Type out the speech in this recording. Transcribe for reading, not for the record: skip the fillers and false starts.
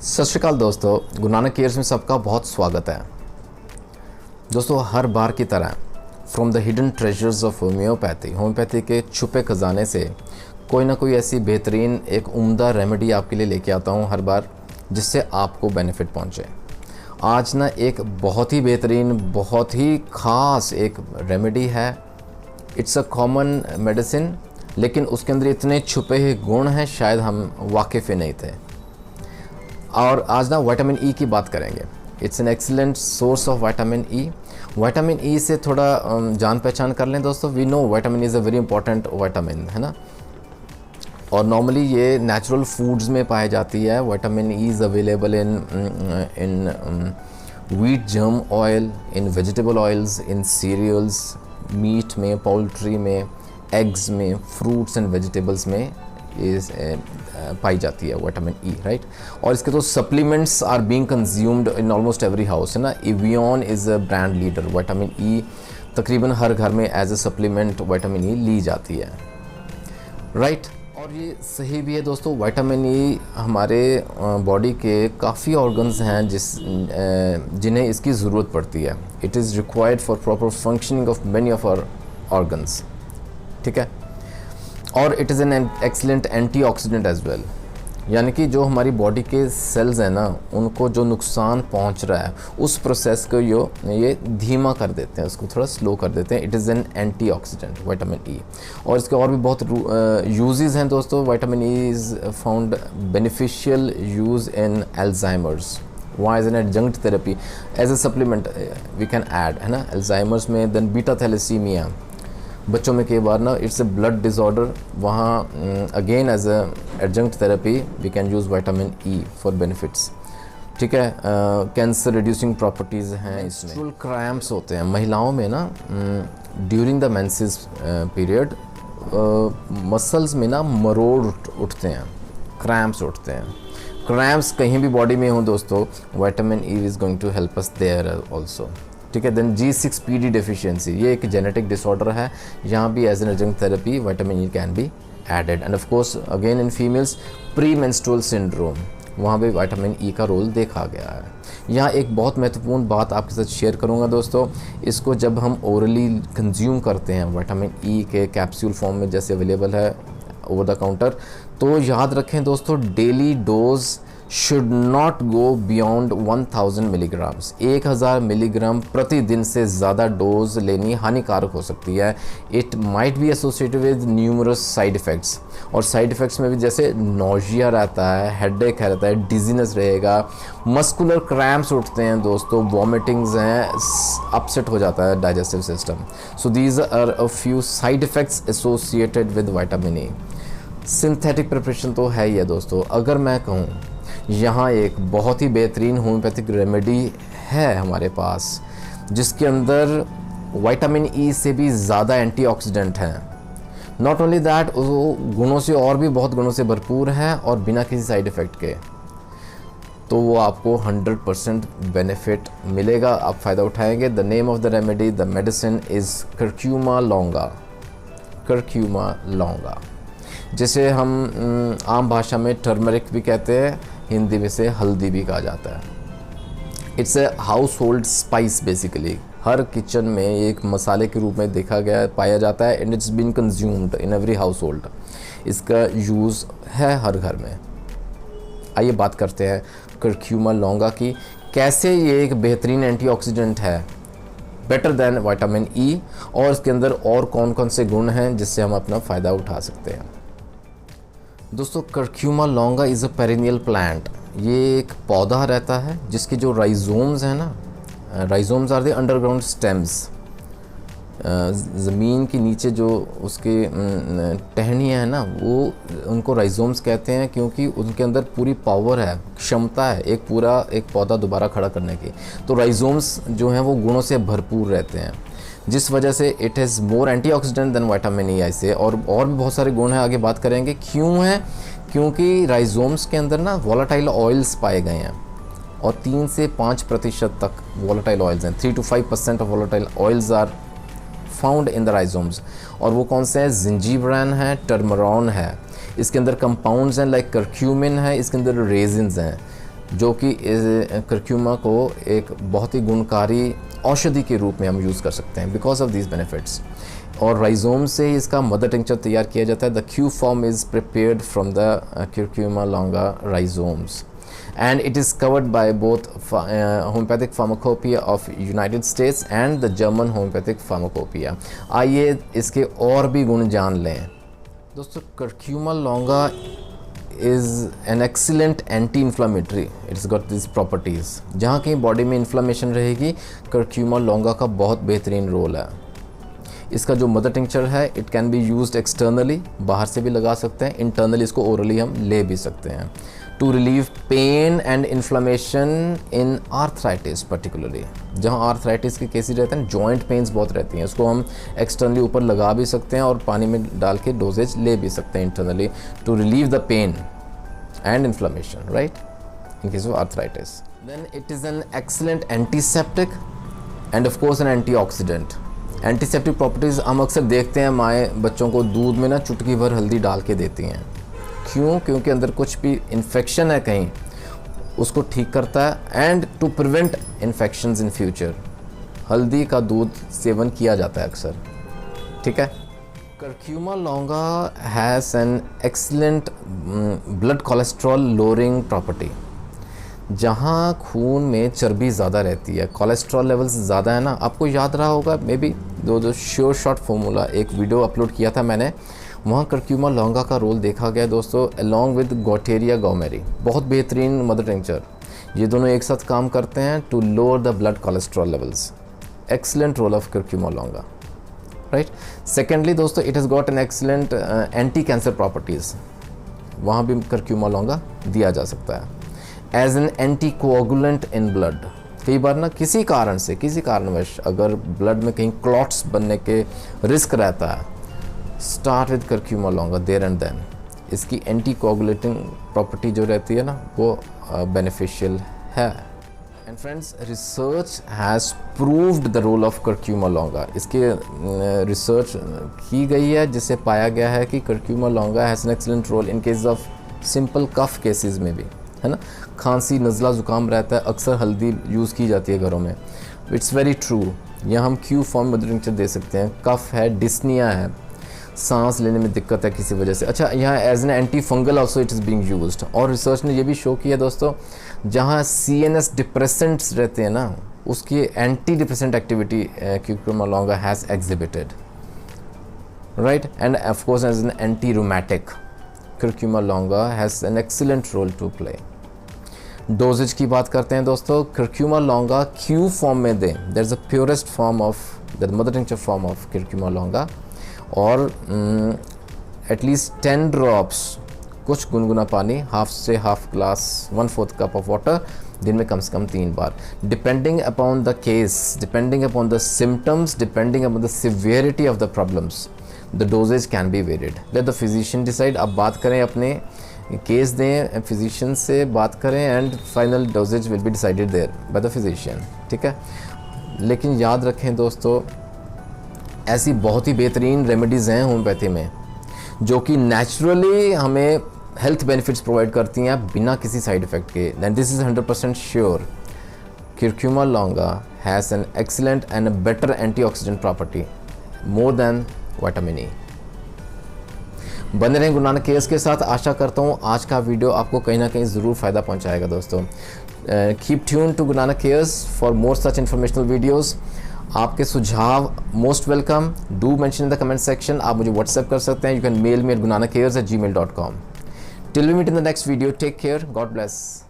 सत श्रीकाल दोस्तों, गुरु नानक केयर्स में सबका बहुत स्वागत है। दोस्तों, हर बार की तरह from the hidden treasures of homeopathy के छुपे खजाने से कोई ना कोई ऐसी बेहतरीन एक उम्दा रेमेडी आपके लिए लेके आता हूँ हर बार, जिससे आपको बेनिफिट पहुँचे। आज ना एक बहुत ही बेहतरीन, बहुत ही ख़ास एक रेमेडी है। इट्स अ कॉमन मेडिसिन, लेकिन उसके अंदर इतने छुपे हुए गुण हैं शायद हम वाकिफ़ ही नहीं थे। और आज ना विटामिन ई की बात करेंगे। It's an excellent source of vitamin E. Vitamin E से थोड़ा जान पहचान कर लें दोस्तों। We know vitamin is a very important vitamin, है ना। और नॉर्मली ये नेचुरल फूड्स में पाई जाती है। Vitamin E is available in wheat germ oil, in vegetable oils, in cereals, meat में, पोल्ट्री में, एग्स में, फ्रूट्स एंड वेजिटेबल्स में पाई जाती है विटामिन ई, राइट। और इसके तो supplements are being consumed in almost every house, है ना। Evion is a brand leader. Vitamin E तकरीबन हर घर में as a supplement vitamin E ली जाती है, राइट। और ये सही भी है दोस्तों। विटामिन ई हमारे बॉडी के काफ़ी ऑर्गन्स हैं जिन्हें इसकी ज़रूरत पड़ती है। It is required for proper functioning of many of our organs, ठीक है। और it is an excellent antioxidant as well, यानी कि जो हमारी बॉडी के सेल्स हैं ना, उनको जो नुकसान पहुंच रहा है उस प्रोसेस को ये धीमा कर देते हैं, उसको थोड़ा स्लो कर देते हैं। It is an antioxidant vitamin E. और इसके और भी बहुत यूजेस हैं दोस्तों। Vitamin E is found beneficial use in Alzheimer's. वहाँ as an adjunct therapy, as a supplement we can add, है ना। एल्जाइमर्स में, देन बीटा थैलेसीमिया बच्चों में कई बार ना, इट्स ए ब्लड डिसऑर्डर। वहाँ again as a adjunct therapy we can use vitamin E for benefits, ठीक है। कैंसर रिड्यूसिंग प्रॉपर्टीज़ हैं इसमें। मेंस्ट्रुअल क्रैम्प्स होते हैं महिलाओं में ना, during the menses period muscles में ना मरोड़ उठते हैं, क्रैम्प्स उठते हैं। क्रैम्प्स कहीं भी बॉडी में हो दोस्तों, vitamin E is going to help us there also, ठीक है। देन G6PD डेफिशिएंसी, ये एक जेनेटिक डिसऑर्डर है। यहाँ भी as an adjunct therapy vitamin E can be added. And of course again in females pre menstrual syndrome, वहाँ भी vitamin E का रोल देखा गया है। यहाँ एक बहुत महत्वपूर्ण बात आपके साथ शेयर करूँगा दोस्तों। इसको जब हम ओरली कंज्यूम करते हैं विटामिन ई के कैप्सूल फॉर्म में जैसे अवेलेबल है ओवर द काउंटर, तो याद रखें दोस्तों, daily dose should not go beyond 1000 milligrams. 1000 milligram प्रतिदिन से ज़्यादा डोज लेनी हानिकारक हो सकती है। It might be associated with numerous side effects. और साइड इफ़ेक्ट्स में भी जैसे नोजिया रहता है, हेडेक रहता है, डिजीनेस रहेगा, मस्कुलर क्रैम्प्स उठते हैं दोस्तों, वॉमिटिंग्स हैं, अपसेट हो जाता है digestive system. So these are a few side effects associated with vitamin E. Synthetic preparation तो है ही है दोस्तों। अगर मैं कहूँ, यहाँ एक बहुत ही बेहतरीन होम्योपैथिक रेमेडी है हमारे पास, जिसके अंदर विटामिन ई से भी ज़्यादा एंटीऑक्सीडेंट हैं। नॉट ओनली दैट, वो गुणों से और भी बहुत गुणों से भरपूर है और बिना किसी साइड इफ़ेक्ट के। तो वो आपको 100% बेनिफिट मिलेगा, आप फ़ायदा उठाएंगे। The name of the remedy, the medicine is curcuma longa. Curcuma longa, जिसे हम आम भाषा में टर्मरिक भी कहते हैं, हिंदी में से हल्दी भी कहा जाता है। It's a house hold spice basically. Her kitchen में एक मसाले के रूप में देखा गया पाया जाता है। And it's been consumed in every household. इसका यूज़ है हर घर में। आइए बात करते हैं करक्यूमा लॉन्गा की, कैसे ये एक बेहतरीन एंटीऑक्सीडेंट है, बेटर दैन विटामिन ई, और इसके अंदर और कौन कौन से गुण हैं जिससे हम अपना फ़ायदा उठा सकते हैं। दोस्तों, curcuma longa is a perennial plant. ये एक पौधा रहता है जिसके जो राइजोम्स हैं ना, rhizomes are the underground stems. ज़मीन के नीचे जो उसके टहनियाँ हैं ना, वो उनको राइजोम्स कहते हैं, क्योंकि उनके अंदर पूरी पावर है, क्षमता है एक पौधा दोबारा खड़ा करने की। तो राइजोम्स जो हैं वो गुणों से भरपूर रहते हैं, जिस वजह से it has more antioxidant than vitamin E ऐसे। और भी बहुत सारे गुण हैं, आगे बात करेंगे क्यों हैं। क्योंकि राइजोम्स के अंदर ना वॉलेटाइल ऑयल्स पाए गए हैं, और 3 से 5% तक वॉलेटाइल ऑयल्स हैं। 3 to 5% of volatile oils are found in the rhizomes. और वो कौन से हैं? जिंजीब्रान है, टर्मरॉन है। इसके अंदर कंपाउंड्स हैं लाइक करक्यूमिन है, इसके अंदर रेजिन्स हैं, जो कि करक्यूमा को एक बहुत ही गुणकारी औषधि के रूप में हम यूज़ कर सकते हैं बिकॉज ऑफ दीज बेनिफिट्स। और राइजोम से ही इसका मदर टिंक्चर तैयार किया जाता है। The Q form is prepared from the curcuma longa rhizomes and it is covered by both homeopathic pharmacopoeia of United States and the German homeopathic pharmacopoeia। आइए इसके और भी गुण जान लें दोस्तों। curcuma longa is an excellent anti-inflammatory, it's got these properties। जहाँ कहीं बॉडी में इन्फ्लामेशन रहेगी curcuma longa का बहुत बेहतरीन रोल है। इसका जो मदर टिंक्चर है it can be used externally, बाहर से भी लगा सकते हैं, इंटरनली इसको ओरली हम ले भी सकते हैं to relieve pain and inflammation in arthritis particularly. जहाँ आर्थराइटिस के केसेस रहते हैं, जॉइंट पेन्स बहुत रहती हैं, उसको हम एक्सटर्नली ऊपर लगा भी सकते हैं और पानी में डाल के डोजेज ले भी सकते हैं internally to relieve the pain and inflammation, right, in case of arthritis. Then it is an excellent antiseptic and of course an antioxidant. Antiseptic properties हम अक्सर देखते हैं, माएँ बच्चों को दूध में ना चुटकी भर हल्दी डाल के देती हैं। क्यों? क्योंकि अंदर कुछ भी इन्फेक्शन है कहीं, उसको ठीक करता है and to prevent infections in future हल्दी का दूध सेवन किया जाता है अक्सर, ठीक है। curcuma longa has an excellent blood cholesterol lowering property। जहाँ खून में चर्बी ज़्यादा रहती है, कोलेस्ट्रॉल लेवल्स ज़्यादा है ना, आपको याद रहा होगा मे बी जो श्योर शॉट फार्मूला एक वीडियो अपलोड किया था मैंने, वहाँ curcuma longa का रोल देखा गया दोस्तों अलॉन्ग विद गॉटेरिया गौमेरी। बहुत बेहतरीन मदर टिंक्चर, ये दोनों एक साथ काम करते हैं to lower the blood cholesterol levels. Excellent role of curcuma longa, right. Secondly दोस्तों it has got an excellent anti cancer properties, वहाँ भी curcuma longa दिया जा सकता है as an anticoagulant in blood. कई बार ना किसी कारण से, किसी कारणवश अगर ब्लड में कहीं क्लॉट्स बनने के रिस्क रहता है, start with curcuma longa there and then. इसकी एंटी कोआगुलेटिंग प्रॉपर्टी जो रहती है ना वो बेनिफिशियल है। And friends, research has proved the role of curcuma longa। इसके रिसर्च की गई है जिससे पाया गया है कि curcuma longa has an excellent role in case of simple cough cases में भी, है ना। खांसी नज़ला ज़ुकाम रहता है, अक्सर हल्दी यूज़ की जाती है घरों में। It's very true. यहाँ हम क्यू फॉर्म मदर टिंक्चर दे सकते हैं। कफ है, डिस्निया है, सांस लेने में दिक्कत है किसी वजह से, अच्छा यहाँ as an anti fungal also it is being used. और रिसर्च ने ये भी शो किया दोस्तों, जहाँ CNS डिप्रेसेंट्स रहते हैं ना, उसकी anti depressant activity curcuma longa has exhibited, right. And of course as an anti rheumatic curcuma longa has an excellent role to play. Dosages की बात करते हैं दोस्तों, curcuma longa क्यू फॉर्म में दें, that is the purest form of the mother tincture form of curcuma longa। और at least 10 drops, कुछ गुनगुना पानी, हाफ से half glass, 1/4 cup of water दिन में कम से कम 3 बार, depending upon the case, depending upon the symptoms, depending upon the severity of the problems, the doses can be varied. Let the physician decide. आप बात करें, अपने केस दें, फिजिशियन से बात करें and final dosages will be decided there by the physician, ठीक है। लेकिन याद रखें दोस्तों, ऐसी बहुत ही बेहतरीन रेमेडीज़ हैं होम्योपैथी में जो कि नेचुरली हमें हेल्थ बेनिफिट्स प्रोवाइड करती हैं बिना किसी साइड इफ़ेक्ट के। And this is 100% sure, curcuma longa has an excellent and better antioxidant property more than vitamin E। बने रहें गुरु नानक केयर्स के साथ। आशा करता हूँ आज का वीडियो आपको कहीं ना कहीं ज़रूर फ़ायदा पहुँचाएगा दोस्तों। Keep tune to Guru Nanak cares for more such informational videos. आपके सुझाव most welcome, do mention in the comment section. आप मुझे व्हाट्सएप कर सकते हैं, you can mail me at gunanacares@gmail.com। Till we meet in the next video, take care, God bless.